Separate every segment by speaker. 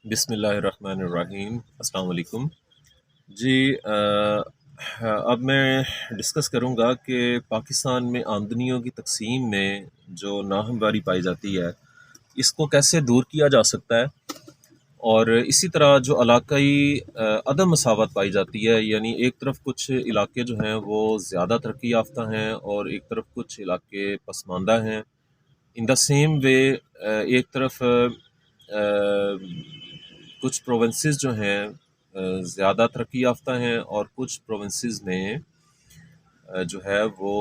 Speaker 1: بسم اللہ الرحمن الرحیم، السلام علیکم جی۔ اب میں ڈسکس کروں گا کہ پاکستان میں آمدنیوں کی تقسیم میں جو ناہمواری پائی جاتی ہے اس کو کیسے دور کیا جا سکتا ہے، اور اسی طرح جو علاقائی عدم مساوات پائی جاتی ہے، یعنی ایک طرف کچھ علاقے جو ہیں وہ زیادہ ترقی یافتہ ہیں اور ایک طرف کچھ علاقے پسماندہ ہیں۔ ان دا سیم وے ایک طرف کچھ پروونسز جو ہیں زیادہ ترقی یافتہ ہیں اور کچھ پروونسز میں جو ہے وہ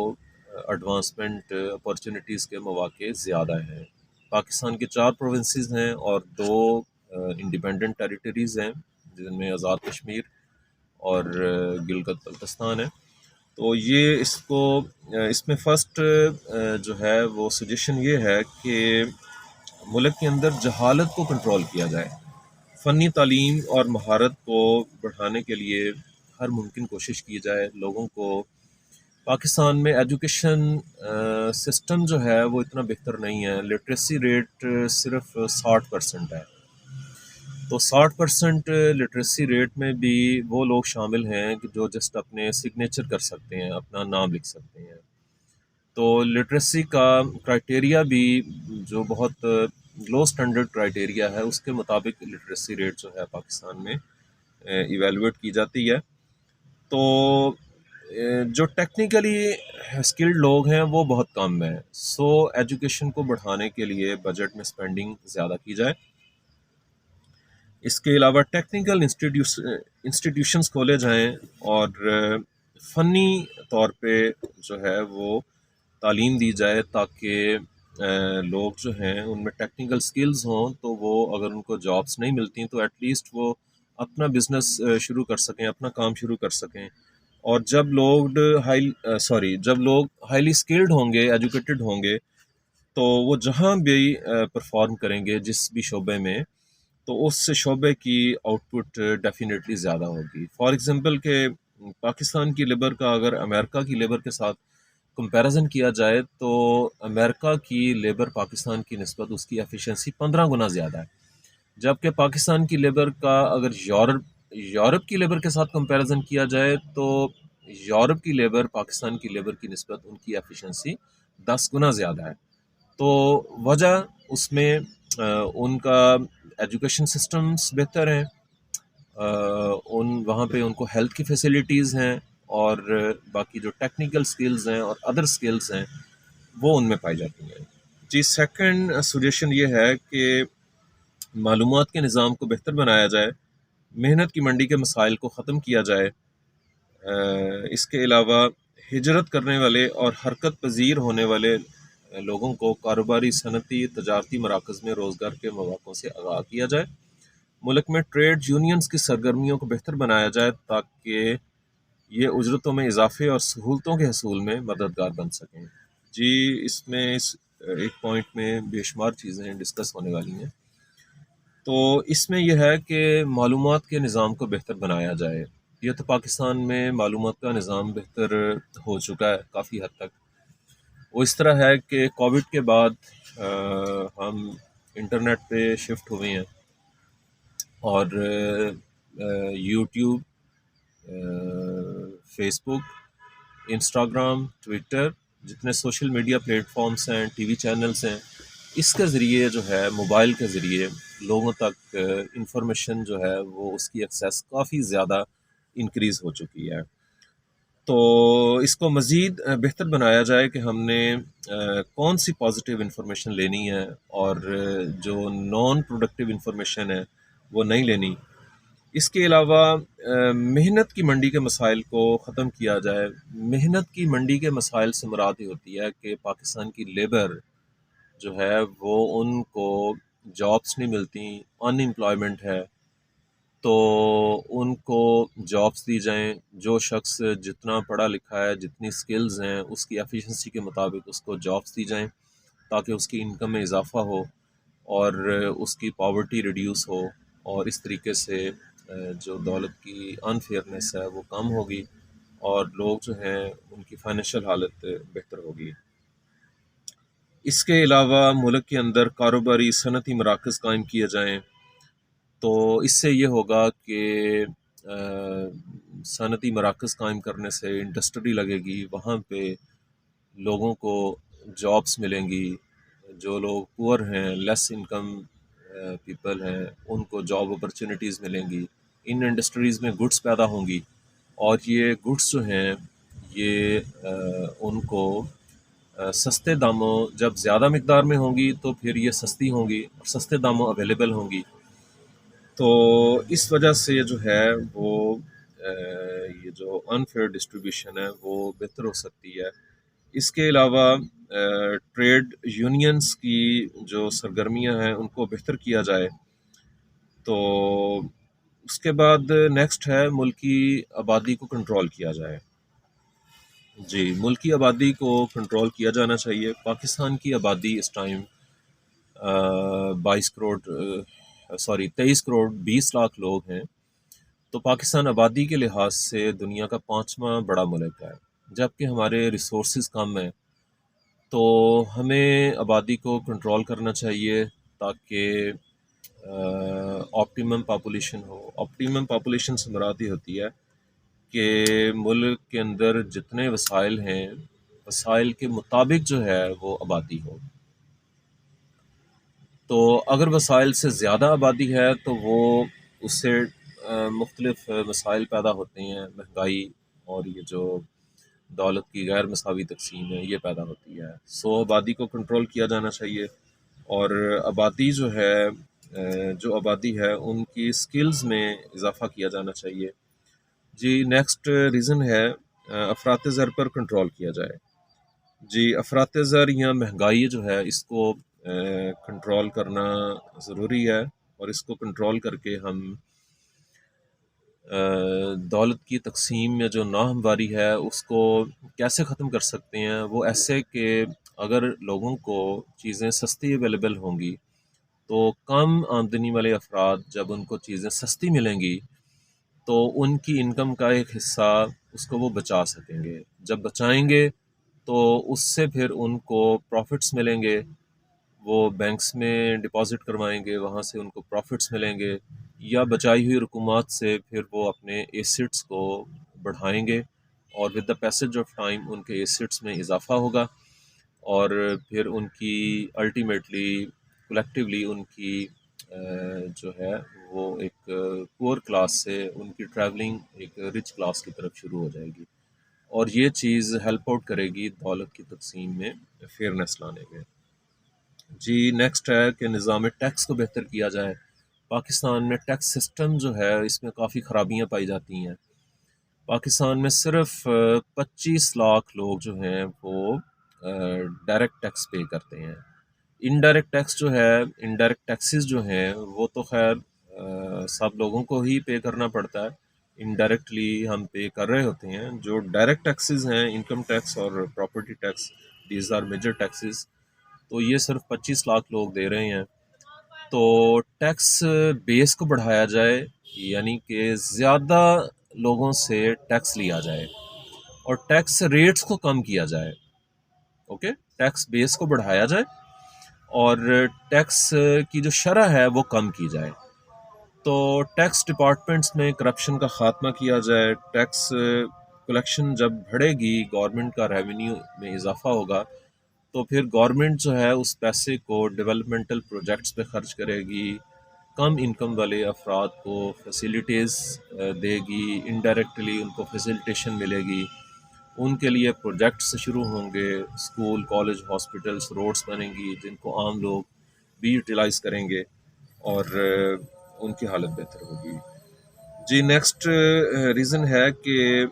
Speaker 1: ایڈوانسمنٹ اپارچونیٹیز کے مواقع زیادہ ہیں۔ پاکستان کے 4 پروونسز ہیں اور 2 انڈیپینڈنٹ ٹیریٹریز ہیں، جن میں آزاد کشمیر اور گلگت بلتستان ہے۔ تو یہ اس میں فرسٹ جو ہے وہ سجیشن یہ ہے کہ ملک کے اندر جہالت کو کنٹرول کیا جائے، فنی تعلیم اور مہارت کو بڑھانے کے لیے ہر ممکن کوشش کی جائے۔ لوگوں کو پاکستان میں ایجوکیشن سسٹم جو ہے وہ اتنا بہتر نہیں ہے، لٹریسی ریٹ صرف 60% ہے۔ تو 60% لٹریسی ریٹ میں بھی وہ لوگ شامل ہیں کہ جو جسٹ اپنے سگنیچر کر سکتے ہیں، اپنا نام لکھ سکتے ہیں۔ تو لٹریسی کا کرائٹیریا بھی جو بہت لو سٹینڈرڈ کرائٹیریا ہے، اس کے مطابق لٹریسی ریٹ جو ہے پاکستان میں ایویلویٹ کی جاتی ہے۔ تو جو ٹیکنیکلی اسکلڈ لوگ ہیں وہ بہت کم ہیں، سو ایجوکیشن کو بڑھانے کے لیے بجٹ میں سپینڈنگ زیادہ کی جائے۔ اس کے علاوہ ٹیکنیکل انسٹیٹیوشنز کھولے جائیں اور فنی طور پہ جو ہے وہ تعلیم دی جائے، تاکہ لوگ جو ہیں ان میں ٹیکنیکل سکلز ہوں، تو وہ اگر ان کو جابس نہیں ملتی تو ایٹ لیسٹ وہ اپنا بزنس شروع کر سکیں، اپنا کام شروع کر سکیں۔ اور جب لوگ ہائیلی اسکلڈ ہوں گے، ایجوکیٹڈ ہوں گے، تو وہ جہاں بھی پرفارم کریں گے جس بھی شعبے میں، تو اس شعبے کی آؤٹ پٹ ڈیفینیٹلی زیادہ ہوگی۔ فار ایگزامپل کہ پاکستان کی لیبر کا اگر امریکہ کی لیبر کے ساتھ کمپیریزن کیا جائے تو امریکہ کی لیبر پاکستان کی نسبت اس کی ایفیشنسی 15 گنا زیادہ ہے، جبکہ پاکستان کی لیبر کا اگر یورپ کی لیبر کے ساتھ کمپیریزن کیا جائے تو یورپ کی لیبر پاکستان کی لیبر کی نسبت ان کی ایفیشنسی 10 گنا زیادہ ہے۔ تو وجہ اس میں ان کا ایجوکیشن سسٹمز بہتر ہیں، وہاں پہ ان کو ہیلتھ کی فیسلٹیز ہیں، اور باقی جو ٹیکنیکل سکلز ہیں اور ادر سکلز ہیں وہ ان میں پائی جاتی ہیں۔ جی، سیکنڈ سجیشن یہ ہے کہ معلومات کے نظام کو بہتر بنایا جائے، محنت کی منڈی کے مسائل کو ختم کیا جائے۔ اس کے علاوہ ہجرت کرنے والے اور حرکت پذیر ہونے والے لوگوں کو کاروباری، صنعتی، تجارتی مراکز میں روزگار کے مواقع سے آگاہ کیا جائے۔ ملک میں ٹریڈ یونینز کی سرگرمیوں کو بہتر بنایا جائے تاکہ یہ اجرتوں میں اضافے اور سہولتوں کے حصول میں مددگار بن سکیں۔ جی، اس میں ایک پوائنٹ میں بے شمار چیزیں ڈسکس ہونے والی ہیں۔ تو اس میں یہ ہے کہ معلومات کے نظام کو بہتر بنایا جائے۔ یہ تو پاکستان میں معلومات کا نظام بہتر ہو چکا ہے کافی حد تک۔ وہ اس طرح ہے کہ کووڈ کے بعد ہم انٹرنیٹ پہ شفٹ ہوئے ہیں، اور یوٹیوب، فیس بک، انسٹاگرام، ٹویٹر، جتنے سوشل میڈیا پلیٹ فارمز ہیں، ٹی وی چینلز ہیں، اس کے ذریعے جو ہے موبائل کے ذریعے لوگوں تک انفارمیشن جو ہے وہ اس کی ایکسیس کافی زیادہ انکریز ہو چکی ہے۔ تو اس کو مزید بہتر بنایا جائے کہ ہم نے کون سی پازیٹیو انفارمیشن لینی ہے اور جو نان پروڈکٹیو انفارمیشن ہے وہ نہیں لینی۔ اس کے علاوہ محنت کی منڈی کے مسائل کو ختم کیا جائے۔ محنت کی منڈی کے مسائل سے مراد یہ ہوتی ہے کہ پاکستان کی لیبر جو ہے وہ ان کو جابس نہیں ملتی، ان امپلائمنٹ ہے، تو ان کو جابس دی جائیں۔ جو شخص جتنا پڑھا لکھا ہے، جتنی سکلز ہیں، اس کی ایفیشنسی کے مطابق اس کو جابس دی جائیں تاکہ اس کی انکم میں اضافہ ہو اور اس کی پاورٹی ریڈیوس ہو، اور اس طریقے سے جو دولت کی انفیئرنیس ہے وہ کم ہوگی اور لوگ جو ہیں ان کی فائنینشیل حالت بہتر ہوگی۔ اس کے علاوہ ملک کے اندر کاروباری، صنعتی مراکز قائم کیے جائیں، تو اس سے یہ ہوگا کہ صنعتی مراکز قائم کرنے سے انڈسٹری لگے گی، وہاں پہ لوگوں کو جابس ملیں گی، جو لوگ پور ہیں، لیس انکم پیپل ہیں، ان کو جاب اپرچونیٹیز ملیں گی، ان انڈسٹریز میں گڈس پیدا ہوں گی، اور یہ گڈس جو ہیں یہ ان کو سستے داموں، جب زیادہ مقدار میں ہوں گی تو پھر یہ سستی ہوں گی اور سستے داموں اویلیبل ہوں گی، تو اس وجہ سے جو ہے وہ یہ جو انفیئر ڈسٹریبیوشن ہے وہ بہتر ہو سکتی ہے۔ اس کے علاوہ ٹریڈ یونینز کی جو سرگرمیاں ہیں ان کو بہتر کیا جائے۔ تو اس کے بعد نیکسٹ ہے ملکی آبادی کو کنٹرول کیا جائے۔ جی، ملکی آبادی کو کنٹرول کیا جانا چاہیے۔ پاکستان کی آبادی اس ٹائم 23 کروڑ 20 لاکھ لوگ ہیں، تو پاکستان آبادی کے لحاظ سے دنیا کا 5واں بڑا ملک ہے، جبکہ ہمارے ریسورسز کم ہیں، تو ہمیں آبادی کو کنٹرول کرنا چاہیے تاکہ آپٹیمم پاپولیشن ہو۔ آپٹیمم پاپولیشن سے مراد یہ ہوتی ہے کہ ملک کے اندر جتنے وسائل ہیں، وسائل کے مطابق جو ہے وہ آبادی ہو۔ تو اگر وسائل سے زیادہ آبادی ہے تو وہ اس سے مختلف مسائل پیدا ہوتے ہیں، مہنگائی اور یہ جو دولت کی غیر مساوی تقسیم ہے یہ پیدا ہوتی ہے۔ سو آبادی کو کنٹرول کیا جانا چاہیے، اور آبادی جو ہے جو آبادی ہے ان کی سکلز میں اضافہ کیا جانا چاہیے۔ جی، نیکسٹ ریزن ہے افراط زر پر کنٹرول کیا جائے۔ جی، افراط زر یا مہنگائی جو ہے اس کو کنٹرول کرنا ضروری ہے، اور اس کو کنٹرول کر کے ہم دولت کی تقسیم میں جو ناہمواری ہے اس کو کیسے ختم کر سکتے ہیں؟ وہ ایسے کہ اگر لوگوں کو چیزیں سستی اویلیبل ہوں گی تو کم آمدنی والے افراد جب ان کو چیزیں سستی ملیں گی تو ان کی انکم کا ایک حصہ اس کو وہ بچا سکیں گے۔ جب بچائیں گے تو اس سے پھر ان کو پروفٹس ملیں گے، وہ بینکس میں ڈپازٹ کروائیں گے، وہاں سے ان کو پروفٹس ملیں گے، یا بچائی ہوئی رقومات سے پھر وہ اپنے ایسٹس کو بڑھائیں گے، اور with the passage of time ان کے ایسٹس میں اضافہ ہوگا، اور پھر ان کی الٹیمیٹلی کلیکٹیولی ان کی جو ہے وہ ایک پور کلاس سے ان کی ٹریولنگ ایک رچ کلاس کی طرف شروع ہو جائے گی، اور یہ چیز ہیلپ آؤٹ کرے گی دولت کی تقسیم میں فیئرنیس لانے میں۔ جی، نیکسٹ ہے کہ نظام ٹیکس کو بہتر کیا جائے۔ پاکستان میں ٹیکس سسٹم جو ہے اس میں کافی خرابیاں پائی جاتی ہیں۔ پاکستان میں صرف 25 لاکھ لوگ جو ہیں وہ ڈائریکٹ ٹیکس پے کرتے ہیں۔ انڈائریکٹ ٹیکس جو ہے، انڈائریکٹ ٹیکسز جو ہیں وہ تو خیر سب لوگوں کو ہی پے کرنا پڑتا ہے، انڈائریکٹلی ہم پے کر رہے ہوتے ہیں۔ جو ڈائریکٹ ٹیکسز ہیں، انکم ٹیکس اور property tax, these are major taxes, تو یہ صرف 25 لاکھ لوگ دے رہے ہیں۔ تو ٹیکس بیس کو بڑھایا جائے، یعنی کہ زیادہ لوگوں سے ٹیکس لیا جائے اور ٹیکس ریٹس کو کم کیا جائے۔ اوکے، ٹیکس بیس کو بڑھایا جائے اور ٹیکس کی جو شرح ہے وہ کم کی جائے۔ تو ٹیکس ڈپارٹمنٹس میں کرپشن کا خاتمہ کیا جائے۔ ٹیکس کلیکشن جب بڑھے گی، گورنمنٹ کا ریونیو میں اضافہ ہوگا، تو پھر گورنمنٹ جو ہے اس پیسے کو ڈیولپمنٹل پروجیکٹس پہ خرچ کرے گی، کم انکم والے افراد کو فیسیلیٹیز دے گی، انڈائریکٹلی ان کو فیسیلیٹیشن ملے گی، ان کے لیے پروجیکٹس شروع ہوں گے، اسکول، کالج، ہاسپٹلس، روڈس بنیں گی جن کو عام لوگ بھی یوٹیلائز کریں گے، اور ان کی حالت بہتر ہوگی۔ جی، نیکسٹ ریزن ہے کہ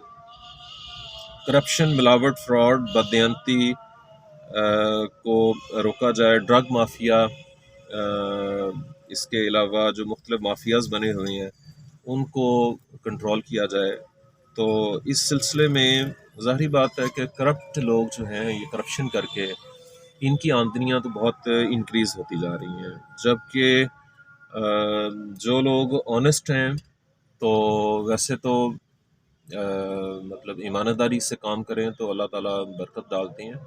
Speaker 1: کرپشن، ملاوٹ، فراڈ، بددیانتی کو روکا جائے۔ ڈرگ مافیا، اس کے علاوہ جو مختلف مافیاز بنے ہوئے ہیں ان کو کنٹرول کیا جائے۔ تو اس سلسلے میں ظاہری بات ہے کہ کرپٹ لوگ جو ہیں یہ کرپشن کر کے ان کی آمدنیاں تو بہت انکریز ہوتی جا رہی ہیں، جبکہ جو لوگ آنیسٹ ہیں تو ویسے تو مطلب ایمانداری سے کام کریں تو اللہ تعالیٰ برکت ڈالتے ہیں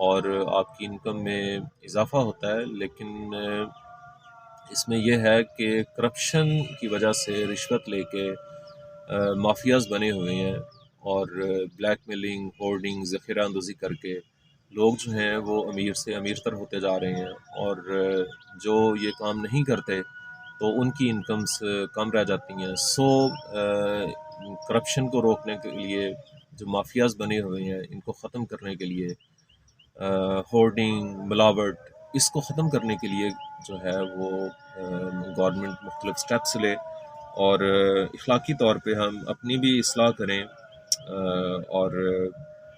Speaker 1: اور آپ کی انکم میں اضافہ ہوتا ہے، لیکن اس میں یہ ہے کہ کرپشن کی وجہ سے رشوت لے کے مافیاز بنے ہوئے ہیں، اور بلیک میلنگ، ہورڈنگ، ذخیرہ اندوزی کر کے لوگ جو ہیں وہ امیر سے امیر تر ہوتے جا رہے ہیں، اور جو یہ کام نہیں کرتے تو ان کی انکمز کم رہ جاتی ہیں. سو کرپشن کو روکنے کے لیے جو مافیاز بنے ہوئے ہیں ان کو ختم کرنے کے لیے، ہورڈنگ، ملاوٹ، اس کو ختم کرنے کے لیے جو ہے وہ گورنمنٹ مختلف سٹیپس لے، اور اخلاقی طور پہ ہم اپنی بھی اصلاح کریں، اور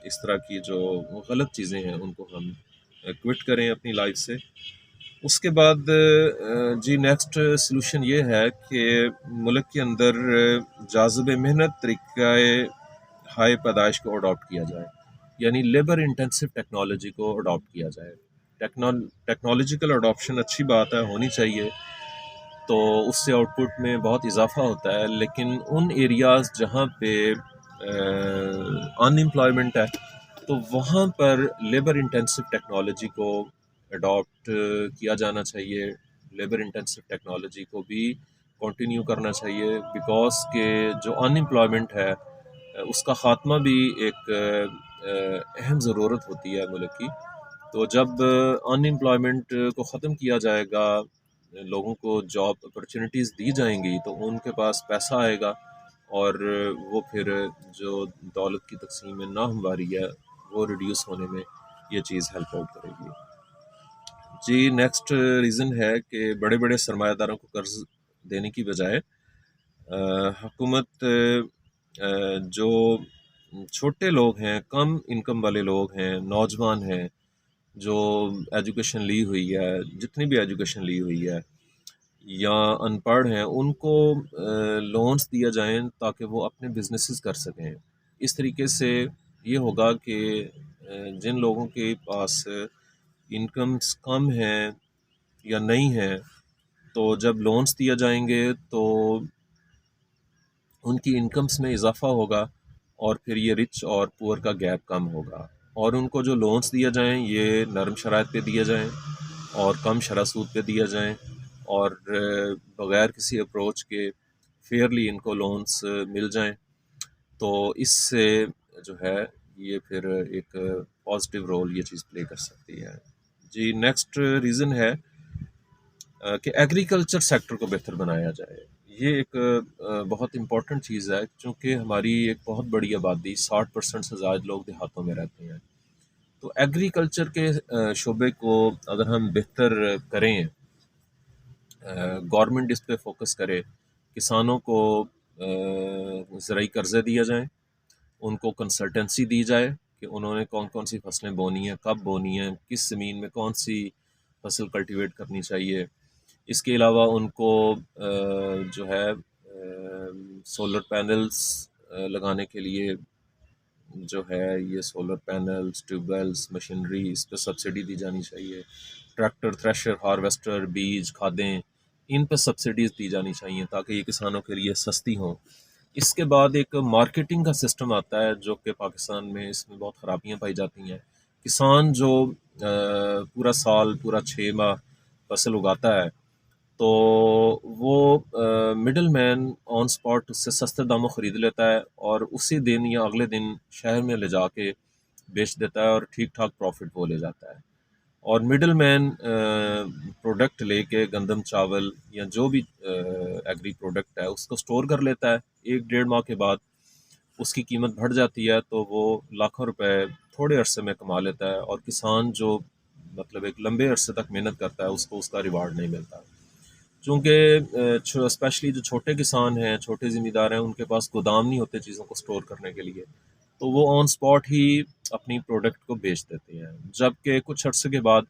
Speaker 1: اس طرح کی جو غلط چیزیں ہیں ان کو ہم کوئٹ کریں اپنی لائف سے. اس کے بعد جی نیکسٹ سلوشن یہ ہے کہ ملک کے اندر جاذب محنت طریقہ ہائے پیدائش کو اڈاپٹ کیا جائے، یعنی لیبر انٹینسو ٹیکنالوجی کو اڈاپٹ کیا جائے. ٹیکنالوجیکل اڈاپشن اچھی بات ہے، ہونی چاہیے، تو اس سے آؤٹ پٹ میں بہت اضافہ ہوتا ہے، لیکن ان ایریاز جہاں پہ ان امپلائمنٹ ہے تو وہاں پر لیبر انٹینسو ٹیکنالوجی کو اڈاپٹ کیا جانا چاہیے. لیبر انٹینسو ٹیکنالوجی کو بھی کنٹینیو کرنا چاہیے، بیکاز کہ جو ان امپلائمنٹ ہے اس کا خاتمہ بھی ایک اہم ضرورت ہوتی ہے ملک کی. تو جب ان امپلائمنٹ کو ختم کیا جائے گا، لوگوں کو جاب اپرچونیٹیز دی جائیں گی، تو ان کے پاس پیسہ آئے گا، اور وہ پھر جو دولت کی تقسیم میں ناہمواری ہے وہ ریڈیوس ہونے میں یہ چیز ہیلپ آؤٹ کرے گی. جی نیکسٹ ریزن ہے کہ بڑے بڑے سرمایہ داروں کو قرض دینے کی بجائے حکومت جو چھوٹے لوگ ہیں، کم انکم والے لوگ ہیں، نوجوان ہیں، جو ایجوکیشن لی ہوئی ہے، جتنی بھی ایجوکیشن لی ہوئی ہے، یا ان پڑھ ہیں، ان کو لونز دیا جائیں تاکہ وہ اپنے بزنسز کر سکیں. اس طریقے سے یہ ہوگا کہ جن لوگوں کے پاس انکمز کم ہیں یا نہیں ہیں، تو جب لونز دیا جائیں گے تو ان کی انکمز میں اضافہ ہوگا، اور پھر یہ رچ اور پور کا گیپ کم ہوگا. اور ان کو جو لونز دیا جائیں یہ نرم شرائط پہ دیے جائیں اور کم شرح سود پہ دیے جائیں، اور بغیر کسی اپروچ کے فیئرلی ان کو لونز مل جائیں، تو اس سے جو ہے یہ پھر ایک پازیٹیو رول یہ چیز پلے کر سکتی ہے. جی نیکسٹ ریزن ہے کہ ایگریکلچر سیکٹر کو بہتر بنایا جائے. یہ ایک بہت امپورٹنٹ چیز ہے، چونکہ ہماری ایک بہت بڑی آبادی 60% سے زائد لوگ دیہاتوں میں رہتے ہیں. تو ایگریکلچر کے شعبے کو اگر ہم بہتر کریں، گورنمنٹ اس پہ فوکس کرے، کسانوں کو زرعی قرضے دیے جائیں، ان کو کنسلٹنسی دی جائے کہ انہوں نے کون کون سی فصلیں بونی ہیں، کب بونی ہیں، کس زمین میں کون سی فصل کلٹیویٹ کرنی چاہیے. اس کے علاوہ ان کو جو ہے سولر پینلز لگانے کے لیے جو ہے یہ solar panels, tube wells, machinery, اس پہ سبسڈی دی جانی چاہیے. ٹریکٹر، تھریشر، ہارویسٹر، بیج، کھادیں، ان پہ سبسڈیز دی جانی چاہیے تاکہ یہ کسانوں کے لیے سستی ہوں. اس کے بعد ایک مارکیٹنگ کا سسٹم آتا ہے جو کہ پاکستان میں اس میں بہت خرابیاں پائی جاتی ہیں. کسان جو پورا سال، پورا 6 ماہ فصل اگاتا ہے، تو وہ مڈل مین آن سپاٹ اس سے سستے داموں خرید لیتا ہے، اور اسی دن یا اگلے دن شہر میں لے جا کے بیچ دیتا ہے، اور ٹھیک ٹھاک پروفٹ وہ لے جاتا ہے. اور مڈل مین پروڈکٹ لے کے گندم، چاول یا جو بھی ایگری پروڈکٹ ہے اس کو سٹور کر لیتا ہے. 1-1.5 ماہ کے بعد اس کی قیمت بڑھ جاتی ہے، تو وہ لاکھوں روپے تھوڑے عرصے میں کما لیتا ہے، اور کسان جو مطلب ایک لمبے عرصے تک محنت کرتا ہے اس کو اس کا ریوارڈ نہیں ملتا. چونکہ اسپیشلی جو چھوٹے کسان ہیں، چھوٹے ذمہ دار ہیں، ان کے پاس گودام نہیں ہوتے چیزوں کو سٹور کرنے کے لیے، تو وہ آن سپاٹ ہی اپنی پروڈکٹ کو بیچ دیتے ہیں. جبکہ کچھ عرصے کے بعد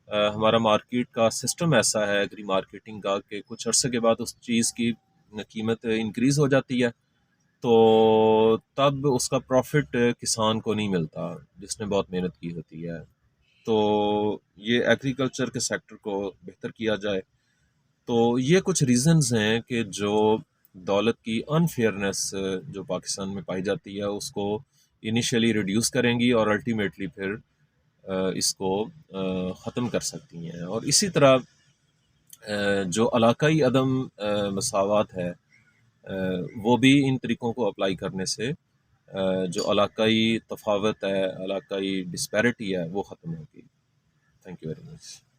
Speaker 1: ہمارا مارکیٹ کا سسٹم ایسا ہے ایگری مارکیٹنگ کا کہ کچھ عرصے کے بعد اس چیز کی قیمت انکریز ہو جاتی ہے، تو تب اس کا پروفٹ کسان کو نہیں ملتا جس نے بہت محنت کی ہوتی ہے. تو یہ ایگریکلچر کے سیکٹر کو بہتر کیا جائے. تو یہ کچھ ریزنز ہیں کہ جو دولت کی انفیئرنیس جو پاکستان میں پائی جاتی ہے اس کو انیشیلی ریڈیوس کریں گی، اور الٹیمیٹلی پھر اس کو ختم کر سکتی ہیں. اور اسی طرح جو علاقائی عدم مساوات ہے وہ بھی ان طریقوں کو اپلائی کرنے سے جو علاقائی تفاوت ہے، علاقائی ڈسپیرٹی ہے، وہ ختم ہوگی۔ Thank you very much.